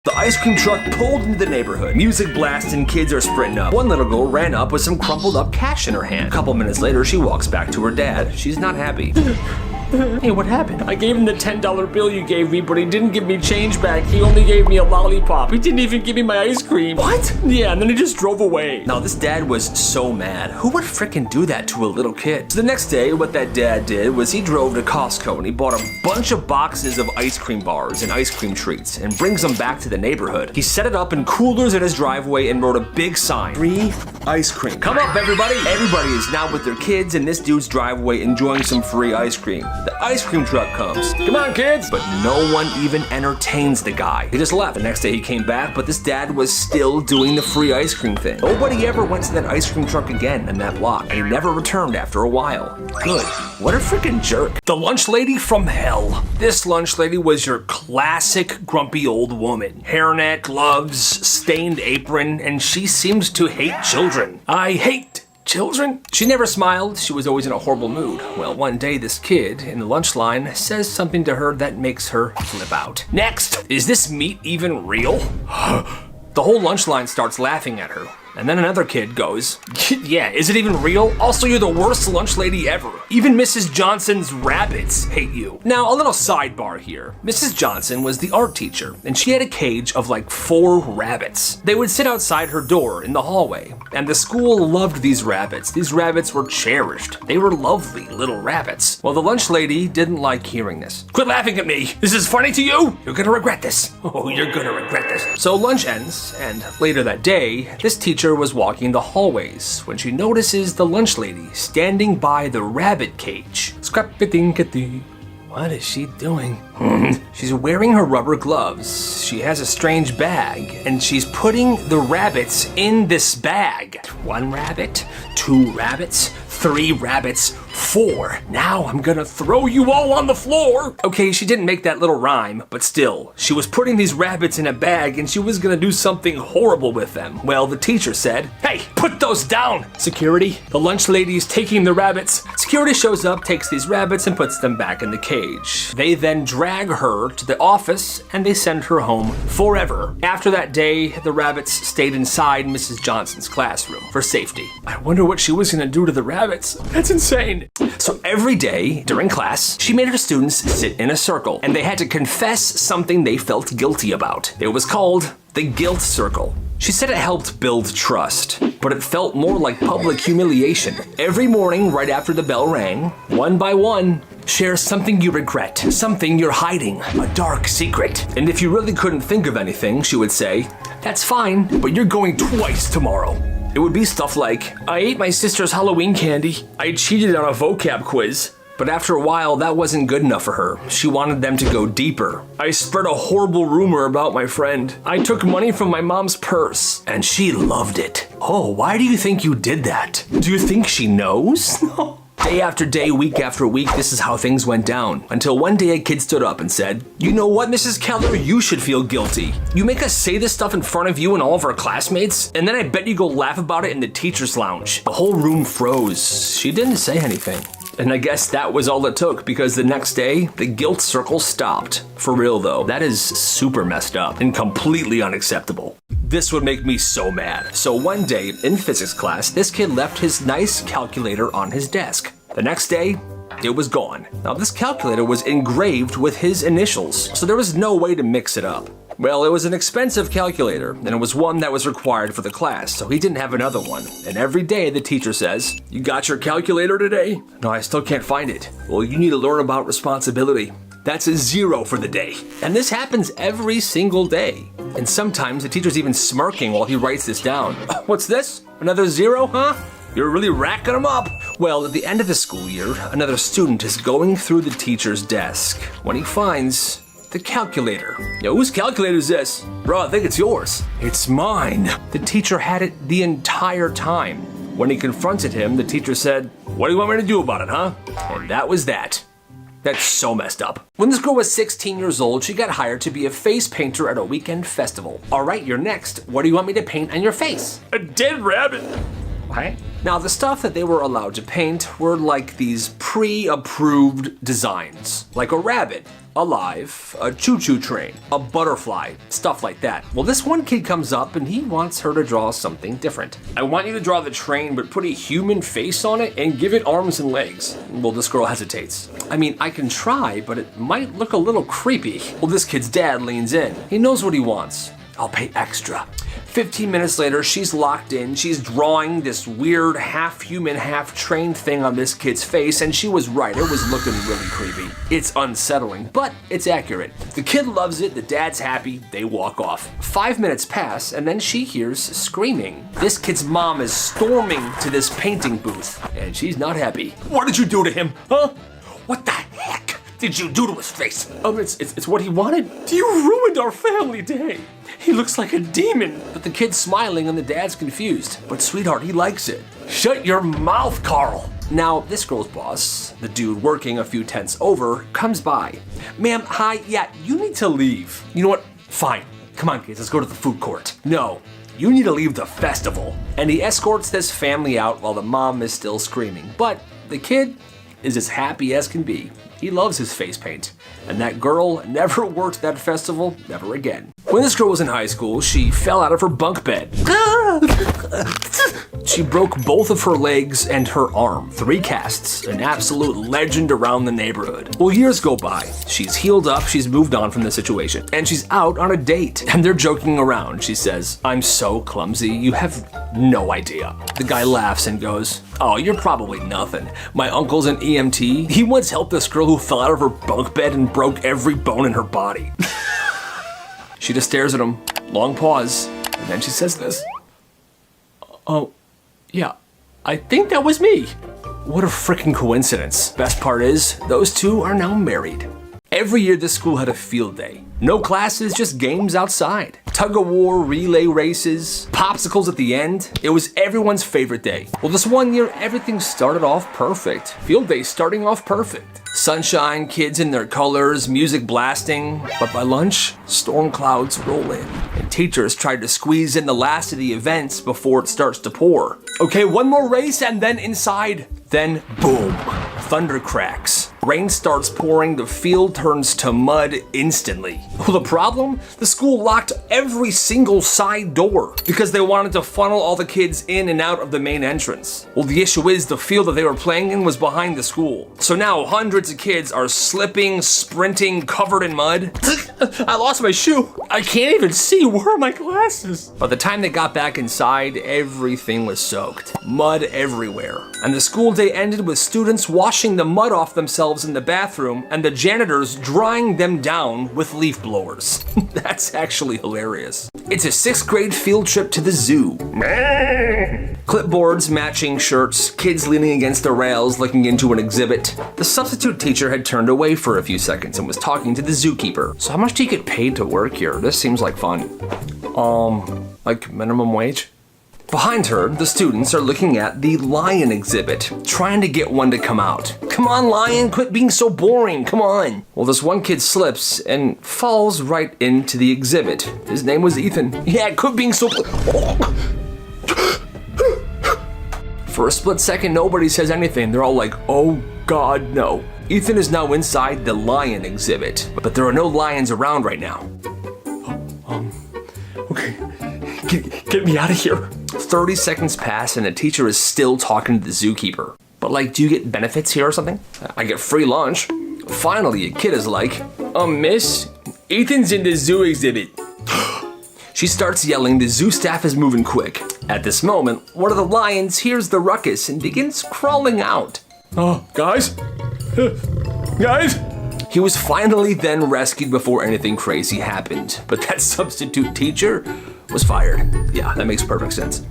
The ice cream truck pulled into the neighborhood. Music blasting, kids are sprinting up. One little girl ran up with some crumpled up cash in her hand. A couple minutes later, she walks back to her dad. She's not happy. Hey, what happened? I gave him the $10 bill you gave me, but he didn't give me change back. He only gave me a lollipop. He didn't even give me my ice cream. What? Yeah, and then he just drove away. Now, this dad was so mad. Who would frickin' do that to a little kid? So the next day, what that dad did was he drove to Costco and he bought a bunch of boxes of ice cream bars and ice cream treats and brings them back to the neighborhood. He set it up in coolers in his driveway and wrote a big sign. Free ice cream. Come up, everybody. Everybody is now with their kids in this dude's driveway enjoying some free ice cream. The ice cream truck comes. Come on, kids. But no one even entertains the guy. He just left. The next day he came back, but this dad was still doing the free ice cream thing. Nobody ever went to that ice cream truck again in that block, and he never returned after a while. Good. What a freaking jerk. The lunch lady from hell. This lunch lady was your classic grumpy old woman. Hairnet, gloves, stained apron, and she seems to hate children. I hate children? She never smiled. She was always in a horrible mood. Well, one day this kid in the lunch line says something to her that makes her flip out. Next, is this meat even real? The whole lunch line starts laughing at her. And then another kid goes, yeah, is it even real? Also, you're the worst lunch lady ever. Even Mrs. Johnson's rabbits hate you. Now, a little sidebar here. Mrs. Johnson was the art teacher, and she had a cage of like 4 rabbits. They would sit outside her door in the hallway, and the school loved these rabbits. These rabbits were cherished. They were lovely little rabbits. Well, the lunch lady didn't like hearing this. Quit laughing at me. This is funny to you? You're gonna regret this. Oh, you're gonna regret this. So lunch ends, and later that day, this teacher was walking the hallways when she notices the lunch lady standing by the rabbit cage. Scrap-a-dink-a-dee. What is she doing? She's wearing her rubber gloves. She has a strange bag, and she's putting the rabbits in this bag. 1 rabbit, 2 rabbits, 3 rabbits, 4. Now I'm gonna throw you all on the floor. Okay, she didn't make that little rhyme, but still, she was putting these rabbits in a bag and she was gonna do something horrible with them. Well, the teacher said, hey, put those down. Security, the lunch lady's taking the rabbits. Security shows up, takes these rabbits and puts them back in the cage. They then drag her to the office and they send her home forever. After that day, the rabbits stayed inside Mrs. Johnson's classroom for safety. I wonder what she was gonna do to the rabbits. That's insane. So every day during class, she made her students sit in a circle and they had to confess something they felt guilty about. It was called the guilt circle. She said it helped build trust, but it felt more like public humiliation. Every morning, right after the bell rang, one by one, share something you regret, something you're hiding, a dark secret. And if you really couldn't think of anything, she would say, that's fine, but you're going twice tomorrow. It would be stuff like, I ate my sister's Halloween candy. I cheated on a vocab quiz. But after a while, that wasn't good enough for her. She wanted them to go deeper. I spread a horrible rumor about my friend. I took money from my mom's purse, and she loved it. Oh, why do you think you did that? Do you think she knows? No. Day after day, week after week, this is how things went down. Until one day a kid stood up and said, you know what, Mrs. Keller, you should feel guilty. You make us say this stuff in front of you and all of our classmates, and then I bet you go laugh about it in the teacher's lounge. The whole room froze. She didn't say anything. And I guess that was all it took, because the next day, the guilt circle stopped. For real though, that is super messed up and completely unacceptable. This would make me so mad. So one day in physics class, this kid left his nice calculator on his desk. The next day, it was gone. Now this calculator was engraved with his initials, so there was no way to mix it up. Well, it was an expensive calculator, and it was one that was required for the class, so he didn't have another one. And every day the teacher says, you got your calculator today? No, I still can't find it. Well, you need to learn about responsibility. That's a 0 for the day. And this happens every single day. And sometimes the teacher's even smirking while he writes this down. What's this? Another 0, huh? You're really racking them up. Well, at the end of the school year, another student is going through the teacher's desk when he finds the calculator. Yo, whose calculator is this? Bro, I think it's yours. It's mine. The teacher had it the entire time. When he confronted him, the teacher said, what do you want me to do about it, huh? And that was that. That's so messed up. When this girl was 16 years old, she got hired to be a face painter at a weekend festival. All right, you're next. What do you want me to paint on your face? A dead rabbit. What? Now, the stuff that they were allowed to paint were like these pre-approved designs, like a rabbit, a live, a choo-choo train, a butterfly, stuff like that. Well, this one kid comes up and he wants her to draw something different. I want you to draw the train, but put a human face on it and give it arms and legs. Well, this girl hesitates. I mean, I can try, but it might look a little creepy. Well, this kid's dad leans in. He knows what he wants. I'll pay extra. 15 minutes later, she's locked in. She's drawing this weird half-human, half-trained thing on this kid's face, and she was right. It was looking really creepy. It's unsettling, but it's accurate. The kid loves it. The dad's happy. They walk off. 5 minutes pass, and then she hears screaming. This kid's mom is storming to this painting booth, and she's not happy. What did you do to him? Huh? What the heck did you do to his face? It's what he wanted. You ruined our family day. He looks like a demon. But the kid's smiling and the dad's confused. But sweetheart, he likes it. Shut your mouth, Carl. Now, this girl's boss, the dude working a few tents over, comes by. Ma'am, hi, yeah, you need to leave. You know what? Fine. Come on, kids, let's go to the food court. No, you need to leave the festival. And he escorts this family out while the mom is still screaming. But the kid is as happy as can be. He loves his face paint. And that girl never worked that festival, never again. When this girl was in high school, she fell out of her bunk bed. She broke both of her legs and her arm. 3 casts, an absolute legend around the neighborhood. Well, years go by. She's healed up, she's moved on from the situation, and she's out on a date. And they're joking around. She says, "I'm so clumsy, you have no idea." The guy laughs and goes, "Oh, you're probably nothing. My uncle's an EMT. He once helped this girl who fell out of her bunk bed and broke every bone in her body." She just stares at him, long pause, and then she says this. "Oh, yeah, I think that was me." What a freaking coincidence. Best part is, those two are now married. Every year this school had a field day. No classes, just games outside. Tug-of-war, relay races, popsicles at the end. It was everyone's favorite day. Well, this one year, everything started off perfect. Field day starting off perfect. Sunshine, kids in their colors, music blasting. But by lunch, storm clouds roll in. And teachers tried to squeeze in the last of the events before it starts to pour. Okay, one more race and then inside. Then, boom, thunder cracks. Rain starts pouring, the field turns to mud instantly. Well, the problem? The school locked every single side door because they wanted to funnel all the kids in and out of the main entrance. Well, the issue is the field that they were playing in was behind the school. So now hundreds of kids are slipping, sprinting, covered in mud. I lost my shoe. I can't even see. Where are my glasses? By the time they got back inside, everything was soaked. Mud everywhere. And the school day ended with students washing the mud off themselves in the bathroom and the janitors drying them down with leaf blowers. That's actually hilarious. It's a 6th grade field trip to the zoo. Clipboards, matching shirts, kids leaning against the rails looking into an exhibit. The substitute teacher had turned away for a few seconds and was talking to the zookeeper. "So how much do you get paid to work here? This seems like fun." Like minimum wage? Behind her, the students are looking at the lion exhibit, trying to get one to come out. "Come on, lion, quit being so boring, come on." Well, this one kid slips and falls right into the exhibit. His name was Ethan. "Yeah, quit being so..." For a split second, nobody says anything. They're all like, "Oh God, no." Ethan is now inside the lion exhibit, but there are no lions around right now. Okay, get me out of here. 30 seconds pass and the teacher is still talking to the zookeeper. "But like, do you get benefits here or something?" "I get free lunch." Finally, a kid is like, Miss, Ethan's in the zoo exhibit." She starts yelling, the zoo staff is moving quick. At this moment, one of the lions hears the ruckus and begins crawling out. "Oh, guys? Guys?" He was finally then rescued before anything crazy happened, but that substitute teacher was fired. Yeah, that makes perfect sense.